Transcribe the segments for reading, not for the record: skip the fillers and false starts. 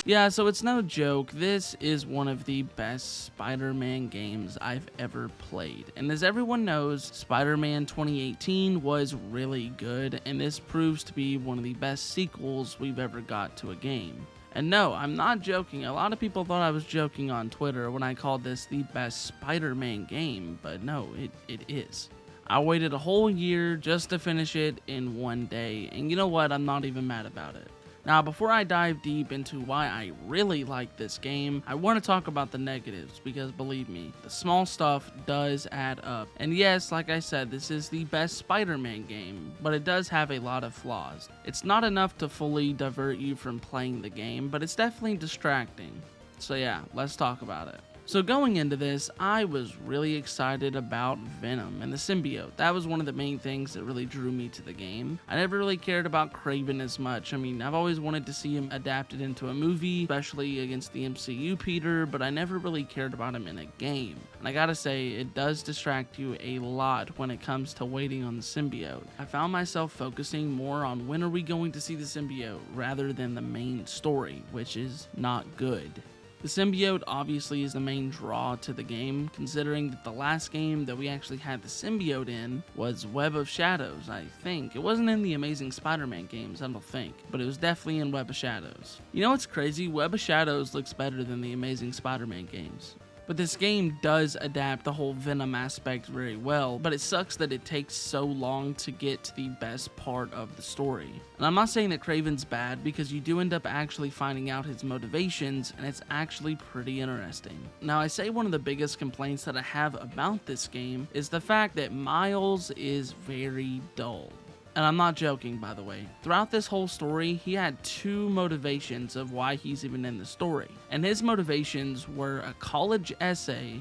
Yeah, so it's no joke, this is one of the best Spider-Man games I've ever played. And as everyone knows, Spider-Man 2018 was really good, and this proves to be one of the best sequels we've ever got to a game. And no, I'm not joking. A lot of people thought I was joking on Twitter when I called this the best Spider-Man game, but no, it is. I waited a whole year just to finish it in one day, and you know what? I'm not even mad about it. Now, before I dive deep into why I really like this game, I want to talk about the negatives because believe me, the small stuff does add up. And yes, like I said, this is the best Spider-Man game, but it does have a lot of flaws. It's not enough to fully divert you from playing the game, but it's definitely distracting. So yeah, let's talk about it. So going into this, I was really excited about Venom and the symbiote. That was one of the main things that really drew me to the game. I never really cared about Kraven as much. I mean, I've always wanted to see him adapted into a movie, especially against the MCU Peter, but I never really cared about him in a game. And I gotta say, it does distract you a lot when it comes to waiting on the symbiote. I found myself focusing more on when are we going to see the symbiote rather than the main story, which is not good. The symbiote obviously is the main draw to the game, considering that the last game that we actually had the symbiote in was Web of Shadows, I think. It wasn't in the Amazing Spider-Man games, I don't think, but it was definitely in Web of Shadows. You know what's crazy? Web of Shadows looks better than the Amazing Spider-Man games. But this game does adapt the whole Venom aspect very well, but it sucks that it takes so long to get to the best part of the story. And I'm not saying that Kraven's bad, because you do end up actually finding out his motivations, and it's actually pretty interesting. Now, I say one of the biggest complaints that I have about this game is the fact that Miles is very dull. And I'm not joking, by the way. Throughout this whole story, he had two motivations of why he's even in the story. And his motivations were a college essay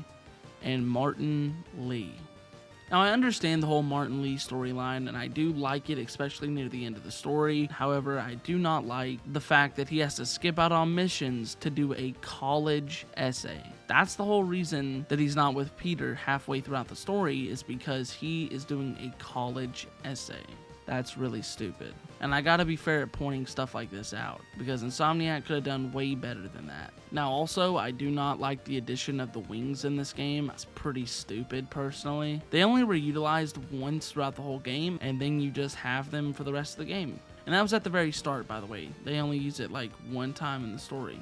and Martin Lee. Now, I understand the whole Martin Lee storyline, and I do like it, especially near the end of the story. However, I do not like the fact that he has to skip out on missions to do a college essay. That's the whole reason that he's not with Peter halfway throughout the story, is because he is doing a college essay. That's really stupid. And I gotta be fair at pointing stuff like this out, because Insomniac could have done way better than that. Now also, I do not like the addition of the wings in this game. It's pretty stupid, personally. They only were utilized once throughout the whole game, and then you just have them for the rest of the game. And that was at the very start, by the way. They only use it like one time in the story.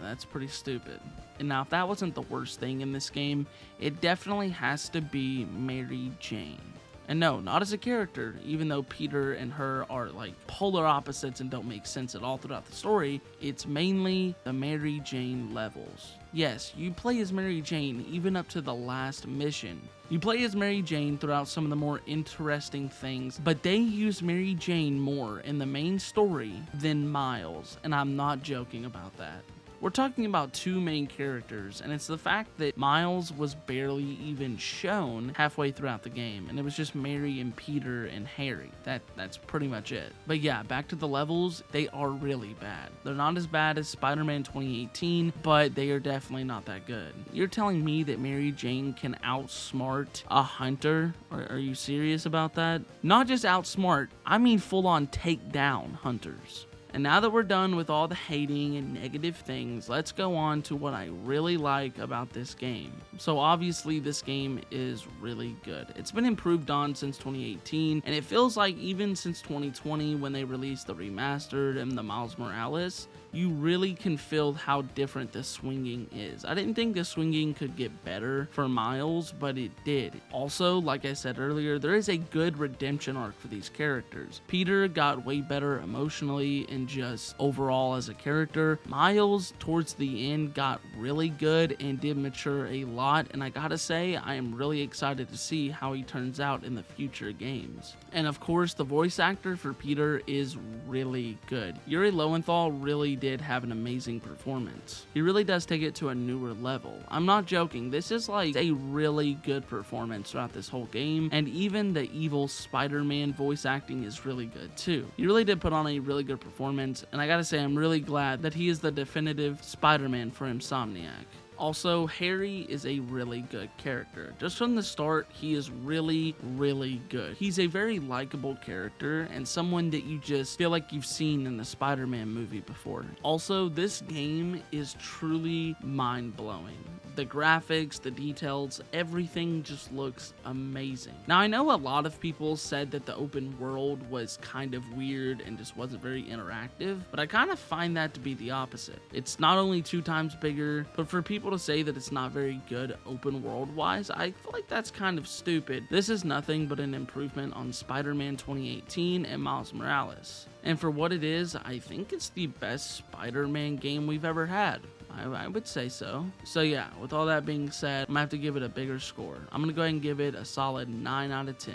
That's pretty stupid. And now, if that wasn't the worst thing in this game, it definitely has to be Mary Jane. And no, not as a character, even though Peter and her are like polar opposites and don't make sense at all throughout the story, it's mainly the Mary Jane levels. Yes, you play as Mary Jane even up to the last mission. You play as Mary Jane throughout some of the more interesting things, but they use Mary Jane more in the main story than Miles, and I'm not joking about that. We're talking about two main characters, and it's the fact that Miles was barely even shown halfway throughout the game, and it was just Mary and Peter and Harry. That's pretty much it. But yeah, back to the levels, they are really bad. They're not as bad as Spider-Man 2018, but they are definitely not that good. You're telling me that Mary Jane can outsmart a hunter? Are you serious about that? Not just outsmart, I mean full on take down hunters. And now that we're done with all the hating and negative things, let's go on to what I really like about this game. So obviously this game is really good. It's been improved on since 2018, and it feels like even since 2020 when they released the remastered and the Miles Morales, you really can feel how different the swinging is. I didn't think the swinging could get better for Miles, but it did. Also, like I said earlier, there is a good redemption arc for these characters. Peter got way better emotionally and just overall as a character. Miles, towards the end, got really good and did mature a lot, and I gotta say, I am really excited to see how he turns out in the future games. And of course, the voice actor for Peter is really good. Yuri Lowenthal really did have an amazing performance. He really does take it to a newer level. I'm not joking, this is like a really good performance throughout this whole game, and even the evil Spider-Man voice acting is really good too. He really did put on a really good performance, and I gotta say, I'm really glad that he is the definitive Spider-Man for Insomniac. Also, Harry is a really good character. Just from the start, he is really, really good. He's a very likable character and someone that you just feel like you've seen in the Spider-Man movie before. Also, this game is truly mind-blowing. The graphics, the details, everything just looks amazing. Now, I know a lot of people said that the open world was kind of weird and just wasn't very interactive, but I kind of find that to be the opposite. It's not only 2 times bigger, but for people to say that it's not very good open world wise, I feel like that's kind of stupid. This is nothing but an improvement on Spider-Man 2018 and Miles Morales. And for what it is, I think it's the best Spider-Man game we've ever had. I would say so. So yeah, with all that being said, I'm gonna have to give it a bigger score. I'm gonna go ahead and give it a solid 9 out of 10.